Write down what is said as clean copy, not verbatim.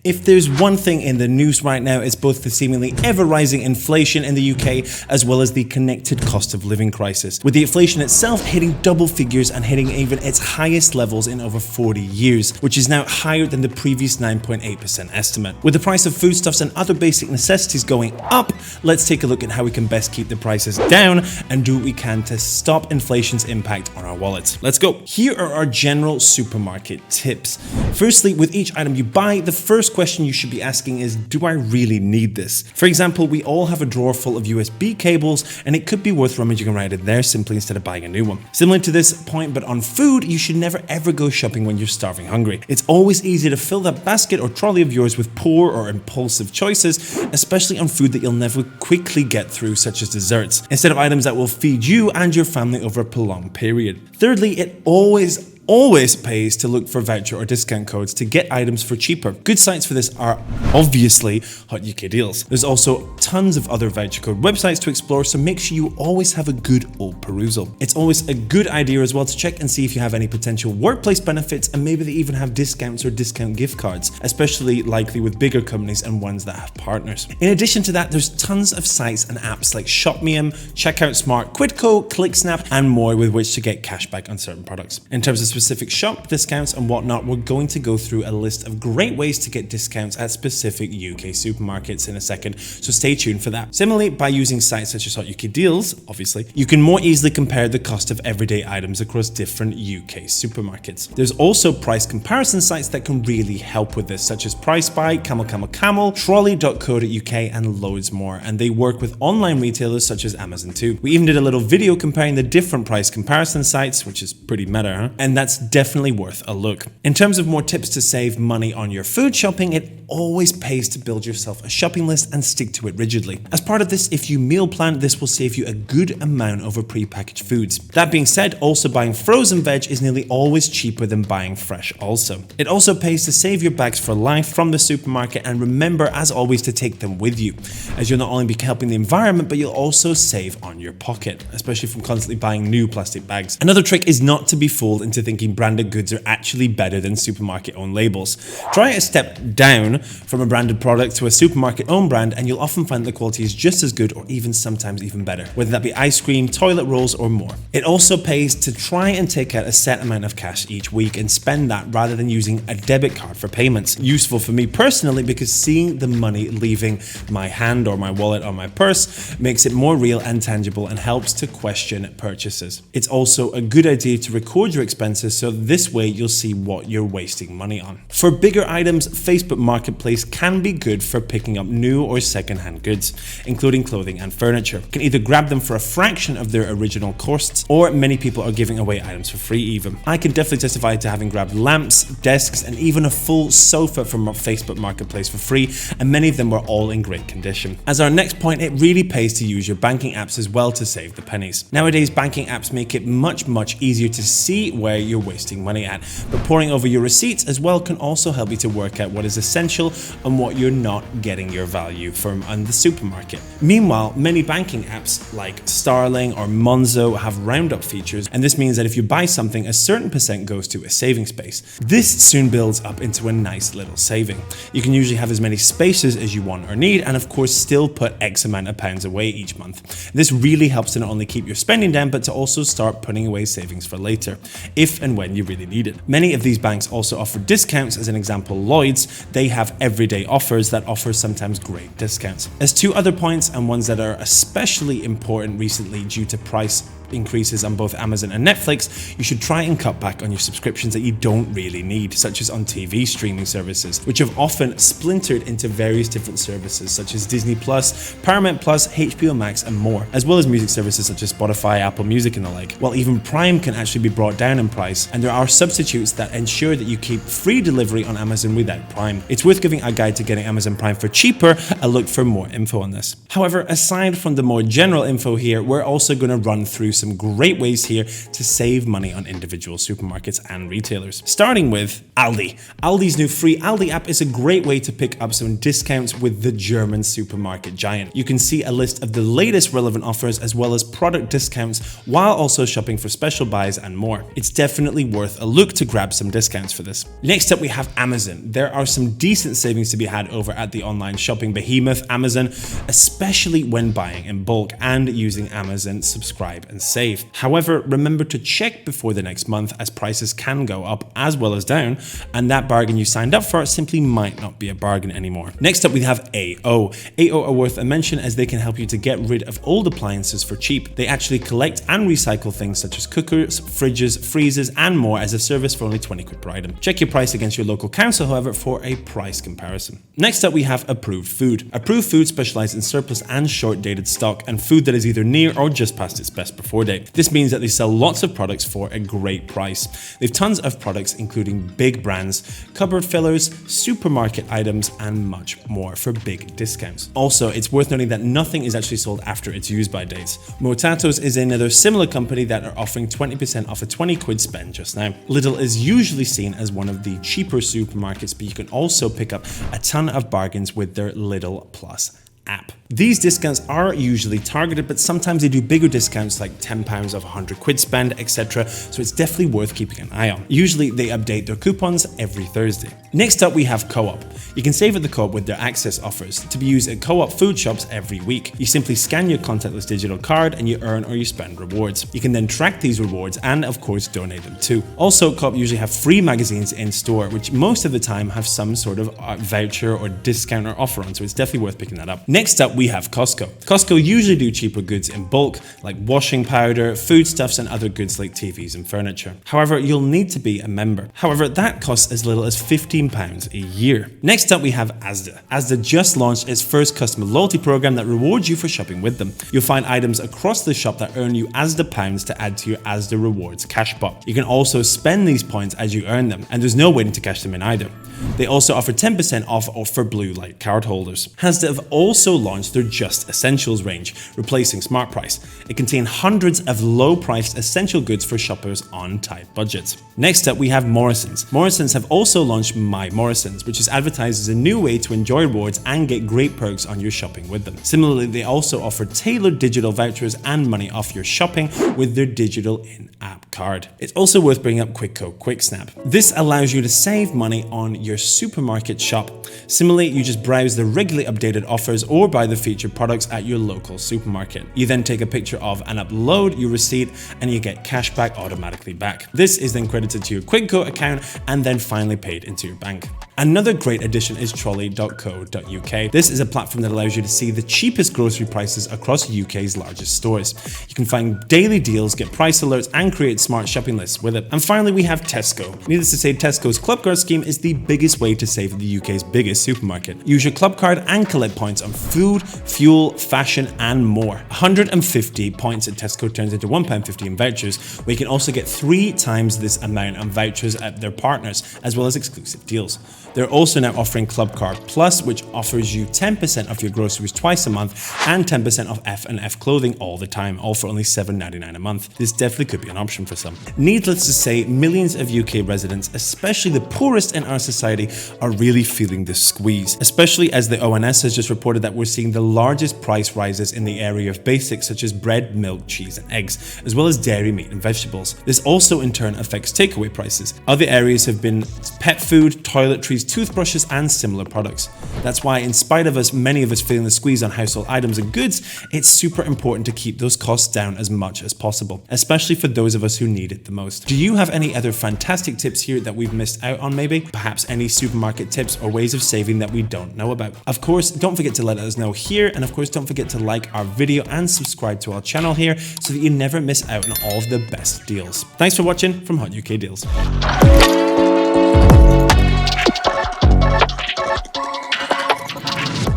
If there's one thing in the news right now, it's both the seemingly ever-rising inflation in the UK as well as the connected cost of living crisis, with the inflation itself hitting double figures and hitting even its highest levels in over 40 years, which is now higher than the previous 9.8% estimate. With the price of foodstuffs and other basic necessities going up, let's take a look at how we can best keep the prices down and do what we can to stop inflation's impact on our wallets. Let's go. Here are our general supermarket tips. Firstly, with each item you buy, the first question you should be asking is, do I really need this? For example, we all have a drawer full of USB cables, and it could be worth rummaging around in there simply instead of buying a new one. Similar to this point, but on food, you should never ever go shopping when you're starving hungry. It's always easy to fill that basket or trolley of yours with poor or impulsive choices, especially on food that you'll never quickly get through, such as desserts, instead of items that will feed you and your family over a prolonged period. Thirdly, it always pays to look for voucher or discount codes to get items for cheaper. Good sites for this are obviously hotukdeals. There's also tons of other voucher code websites to explore, so make sure you always have a good old perusal. It's always a good idea as well to check and see if you have any potential workplace benefits, and maybe they even have discounts or discount gift cards, especially likely with bigger companies and ones that have partners. In addition to that, there's tons of sites and apps like ShopMeum, Checkout Smart, Quidco, ClickSnap, and more with which to get cashback on certain products. In terms of specific shop discounts and whatnot, we're going to go through a list of great ways to get discounts at specific UK supermarkets in a second, so stay tuned for that. Similarly, by using sites such as hotukdeals, obviously, you can more easily compare the cost of everyday items across different UK supermarkets. There's also price comparison sites that can really help with this, such as PriceBuy, Camel, trolley.co.uk, and loads more, and they work with online retailers such as Amazon too. We even did a little video comparing the different price comparison sites, which is pretty meta, huh? And that's definitely worth a look. In terms of more tips to save money on your food shopping, it always pays to build yourself a shopping list and stick to it rigidly. As part of this, if you meal plan, this will save you a good amount over pre-packaged foods. That being said, also buying frozen veg is nearly always cheaper than buying fresh also. It also pays to save your bags for life from the supermarket, and remember, as always, to take them with you, as you'll not only be helping the environment, but you'll also save on your pocket, especially from constantly buying new plastic bags. Another trick is not to be fooled into thinking branded goods are actually better than supermarket-owned labels. Try a step down from a branded product to a supermarket-owned brand, and you'll often find the quality is just as good or even sometimes even better, whether that be ice cream, toilet rolls, or more. It also pays to try and take out a set amount of cash each week and spend that rather than using a debit card for payments. Useful for me personally because seeing the money leaving my hand or my wallet or my purse makes it more real and tangible and helps to question purchases. It's also a good idea to record your expenses, so this way you'll see what you're wasting money on. For bigger items, Facebook Marketplace can be good for picking up new or second-hand goods, including clothing and furniture. You can either grab them for a fraction of their original costs, or many people are giving away items for free even. I can definitely testify to having grabbed lamps, desks, and even a full sofa from Facebook Marketplace for free, and many of them were all in great condition. As our next point, it really pays to use your banking apps as well to save the pennies. Nowadays, banking apps make it much easier to see where you're wasting money at, but poring over your receipts as well can also help you to work out what is essential and what you're not getting your value from in the supermarket. Meanwhile, many banking apps like Starling or Monzo have roundup features, and this means that if you buy something, a certain percent goes to a saving space. This soon builds up into a nice little saving. You can usually have as many spaces as you want or need, and of course still put X amount of pounds away each month. This really helps to not only keep your spending down, but to also start putting away savings for later, if and when you really need it. Many of these banks also offer discounts. As an example, Lloyd's, they have everyday offers that offer sometimes great discounts. As two other points, and ones that are especially important recently due to price increases on both Amazon and Netflix, you should try and cut back on your subscriptions that you don't really need, such as on TV streaming services, which have often splintered into various different services such as Disney Plus, Paramount Plus, HBO Max, and more, as well as music services such as Spotify, Apple Music, and the like. While even Prime can actually be brought down in price, and there are substitutes that ensure that you keep free delivery on Amazon without Prime. It's worth giving a guide to getting Amazon Prime for cheaper a look for more info on this. However, aside from the more general info here, we're also going to run through some great ways here to save money on individual supermarkets and retailers. Starting with Aldi. Aldi's new free Aldi app is a great way to pick up some discounts with the German supermarket giant. You can see a list of the latest relevant offers as well as product discounts while also shopping for special buys and more. It's definitely worth a look to grab some discounts for this. Next up, we have Amazon. There are some decent savings to be had over at the online shopping behemoth Amazon, especially when buying in bulk and using Amazon Subscribe and Save. However, remember to check before the next month as prices can go up as well as down, and that bargain you signed up for simply might not be a bargain anymore. Next up, we have AO. AO are worth a mention as they can help you to get rid of old appliances for cheap. They actually collect and recycle things such as cookers, fridges, freezers, and more as a service for only 20 quid per item. Check your price against your local council, however, for a price comparison. Next up, we have Approved Food. Approved Food specializes in surplus and short-dated stock and food that is either near or just past its best before date. This means that they sell lots of products for a great price. They have tons of products including big brands, cupboard fillers, supermarket items, and much more for big discounts. Also, it's worth noting that nothing is actually sold after its use-by dates. Motatos is another similar company that are offering 20% off a 20 quid spend just now. Lidl is usually seen as one of the cheaper supermarkets, but you can also pick up a ton of bargains with their Lidl Plus app. These discounts are usually targeted, but sometimes they do bigger discounts like £10 off 100 quid spend, etc. So it's definitely worth keeping an eye on. Usually they update their coupons every Thursday. Next up, we have Co-op. You can save at the Co-op with their access offers to be used at Co-op food shops every week. You simply scan your contactless digital card and you earn or you spend rewards. You can then track these rewards and of course donate them too. Also, Co-op usually have free magazines in store, which most of the time have some sort of voucher or discount or offer on, so it's definitely worth picking that up. Next up, we have Costco. Costco usually do cheaper goods in bulk, like washing powder, foodstuffs, and other goods like TVs and furniture. However, you'll need to be a member. However, that costs as little as £15 a year. Next up, we have Asda. Asda just launched its first customer loyalty program that rewards you for shopping with them. You'll find items across the shop that earn you Asda pounds to add to your Asda Rewards cash pot. You can also spend these points as you earn them, and there's no waiting to cash them in either. They also offer 10% off for blue light card holders. Asda have also launched their Just Essentials range, replacing Smart Price. It contains hundreds of low-priced essential goods for shoppers on tight budgets. Next up, we have Morrisons. Morrisons have also launched My Morrisons, which is advertised as a new way to enjoy rewards and get great perks on your shopping with them. Similarly, they also offer tailored digital vouchers and money off your shopping with their digital in-app card. It's also worth bringing up Quidco Quick Snap. This allows you to save money on your supermarket shop. Similarly, you just browse the regularly updated offers or buy the featured products at your local supermarket. You then take a picture of and upload your receipt and you get cashback automatically back. This is then credited to your Quidco account and then finally paid into your bank. Another great addition is trolley.co.uk. This is a platform that allows you to see the cheapest grocery prices across UK's largest stores. You can find daily deals, get price alerts, and create smart shopping lists with it. And finally, we have Tesco. Needless to say, Tesco's Club Card scheme is the biggest way to save at the UK's biggest supermarket. Use your Club Card and collect points on food, fuel, fashion, and more. 150 points at Tesco turns into £1.50 in vouchers, where you can also get 3 times this amount on vouchers at their partners, as well as exclusive deals. They're also now offering Club Card Plus, which offers you 10% off your groceries twice a month and 10% off F&F clothing all the time, all for only £7.99 a month. This definitely could be an option for some. Needless to say, millions of UK residents, especially the poorest in our society, are really feeling the squeeze, especially as the ONS has just reported that we're seeing the largest price rises in the area of basics such as bread, milk, cheese, and eggs, as well as dairy, meat, and vegetables. This also in turn affects takeaway prices. Other areas have been pet food, toiletries, toothbrushes, and similar products. That's why, in spite of many of us feeling the squeeze on household items and goods, it's super important to keep those costs down as much as possible, especially for those of us who need it the most. Do you have any other fantastic tips here that we've missed out on maybe? Perhaps any supermarket tips or ways of saving that we don't know about? Of course, don't forget to let us know here, and of course, don't forget to like our video and subscribe to our channel here so that you never miss out on all of the best deals. Thanks for watching from Hot UK Deals.